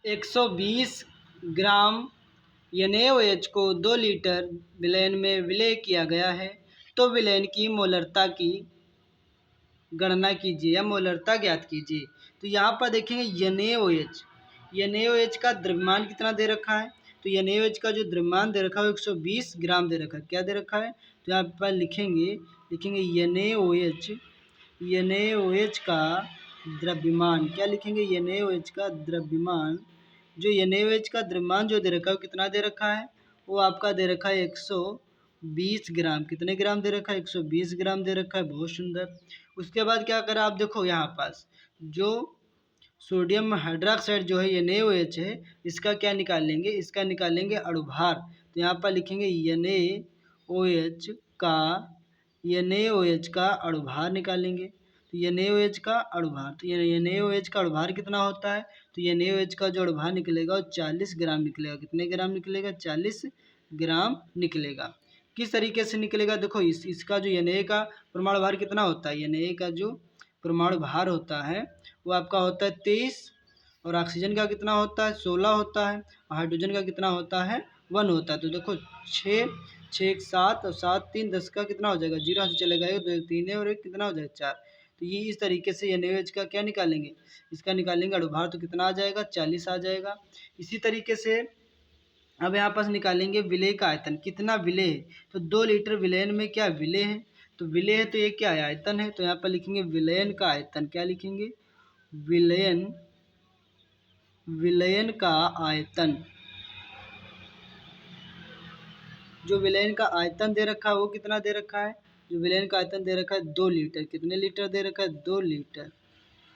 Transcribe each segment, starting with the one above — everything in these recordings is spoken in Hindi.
120 ग्राम NaOH को 2 लीटर विलयन में विलय किया गया है, तो विलयन की मोलरता की गणना कीजिए या मोलरता ज्ञात कीजिए। तो यहाँ पर देखेंगे NaOH का द्रव्यमान कितना दे रखा है। तो NaOH का जो द्रव्यमान दे रखा है 120 ग्राम दे रखा है। क्या दे रखा है, तो यहाँ पर लिखेंगे NaOH का द्रव्यमान। क्या लिखेंगे, NaOH का द्रव्यमान। जो NaOH का द्रव्यमान जो दे रखा है वो कितना दे रखा है, वो आपका दे रखा है 120 ग्राम। कितने ग्राम दे रखा है, 120 ग्राम दे रखा है। बहुत सुंदर। उसके बाद क्या करा, आप देखो यहाँ पास जो सोडियम हाइड्रोक्साइड जो है NaOH है, इसका क्या निकाल लेंगे, इसका निकाल लेंगे अणुभार। तो यहाँ पर लिखेंगे NaOH का अणुभार निकालेंगे। तो NaOH का अणुभार, तो NaOH का अणुभार कितना होता है, तो NaOH का जो अणुभार निकलेगा वो 40 ग्राम निकलेगा। कितने ग्राम निकलेगा, 40 ग्राम निकलेगा। किस तरीके से निकलेगा, देखो इसका जो Na का परमाणु भार कितना होता है, Na का जो परमाणु भार होता है वो आपका होता है 23, और ऑक्सीजन का कितना होता है 16 होता है, और हाइड्रोजन का कितना होता है 1 होता है। तो देखो 6 6 7 और 7 3 10 का कितना हो जाएगा, 0 से चलेगा 1 2 1 3 है और 1 कितना हो जाएगा 4। तो ये इस तरीके से NaOH का क्या निकालेंगे, इसका निकालेंगे अणुभार। तो कितना आ जाएगा, 40 आ जाएगा। इसी तरीके से अब यहाँ पास निकालेंगे विलेय का आयतन। कितना विलेय है, तो 2 लीटर विलयन में क्या विलेय है, तो विलेय है तो ये क्या है, आयतन है। तो यहाँ पर लिखेंगे विलयन का आयतन। क्या लिखेंगे, विलयन का आयतन। जो विलयन का आयतन दे रखा है वो कितना दे रखा है, जो विलयन का आयतन दे रखा है 2 लीटर। कितने लीटर दे रखा है, 2 लीटर।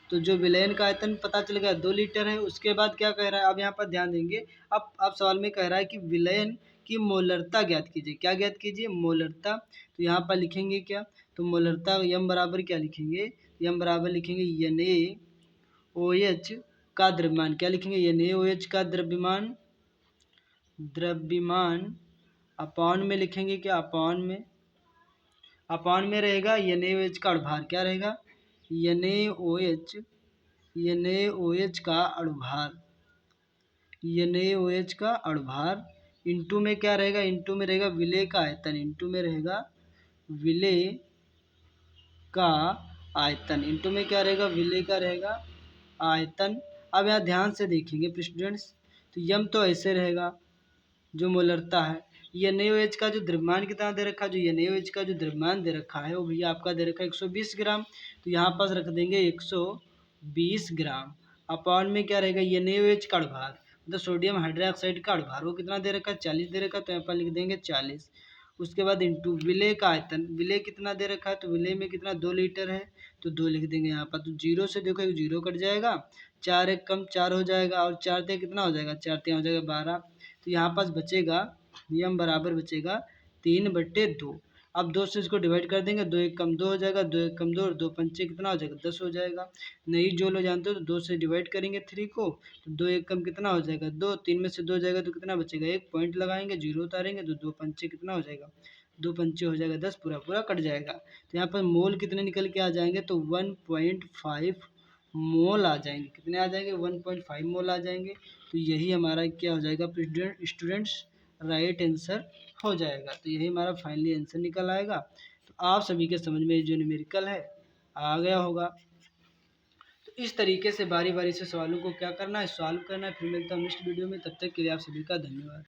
तो जो विलयन का आयतन पता चल गया 2 लीटर है। उसके बाद क्या कह रहा है, अब यहाँ पर ध्यान देंगे। अब सवाल में कह रहा है कि विलयन की मोलरता ज्ञात कीजिए। क्या ज्ञात कीजिए, मोलरता। तो यहाँ पर लिखेंगे क्या, तो मोलरता m बराबर क्या लिखेंगे, m बराबर लिखेंगे NaOH का द्रव्यमान। क्या लिखेंगे, NaOH का द्रव्यमान अपॉन में लिखेंगे, क्या अपॉन में रहेगा NaOH का अणुभार। क्या रहेगा, NaOH का अणुभार इंटू में क्या रहेगा, इंटू में रहेगा विलेय का आयतन। इंटू में रहेगा विलेय का आयतन। इंटू में क्या रहेगा, विलेय का रहेगा आयतन। अब यहाँ ध्यान से देखेंगे स्टूडेंट्स, तो यम तो ऐसे रहेगा जो मोलरता है। NaOH का जो द्रव्यमान कितना दे रखा है, जो NaOH का जो द्रव्यमान दे रखा है वो भैया आपका दे रखा है 120 ग्राम। तो यहाँ पास रख देंगे 120 ग्राम। अपॉन में क्या रहेगा, NaOH का अणुभार, मतलब सोडियम हाइड्रोक्साइड का अणुभार वो कितना दे रखा है 40 दे रखा है। तो यहाँ पर लिख देंगे 40। उसके बाद इंटू विलेय का आयतन। विलेय कितना दे रखा है, तो विलेय में कितना 2 लीटर है, तो 2 लिख देंगे यहाँ पर। तो 0 से देखो 0 कट जाएगा, 4 1 कम 4 हो जाएगा, और 4 3 कितना हो जाएगा, 4 3 हो जाएगा 12। तो यहाँ पास बचेगा m बराबर बचेगा 3/2। अब 2 से इसको डिवाइड कर देंगे, 2 1 कम 2 हो जाएगा, 2 1 कम 2 और 2 पंचे कितना हो जाएगा 10 हो जाएगा। नहीं जो लो जानते हो तो 2 से डिवाइड करेंगे 3 को, तो 2 1 कम कितना हो जाएगा 2, 3 में से 2 जाएगा तो कितना बचेगा 1, पॉइंट लगाएंगे 0 उतारेंगे तो 2 पंचे कितना हो जाएगा, 2 पंचे हो जाएगा 10, पूरा पूरा कट जाएगा। तो यहाँ पर मोल कितने निकल के आ जाएंगे, तो 1.5 मोल आ जाएंगे। कितने आ जाएंगे, 1.5 मोल आ जाएंगे। तो यही हमारा क्या हो जाएगा स्टूडेंट्स, राइट आंसर हो जाएगा। तो यही हमारा फाइनली आंसर निकल आएगा। तो आप सभी के समझ में जो न्यूमेरिकल है आ गया होगा। तो इस तरीके से बारी बारी से सवालों को क्या करना है, सॉल्व करना है। फिर मिलता हूँ नेक्स्ट वीडियो में, तब तक के लिए आप सभी का धन्यवाद।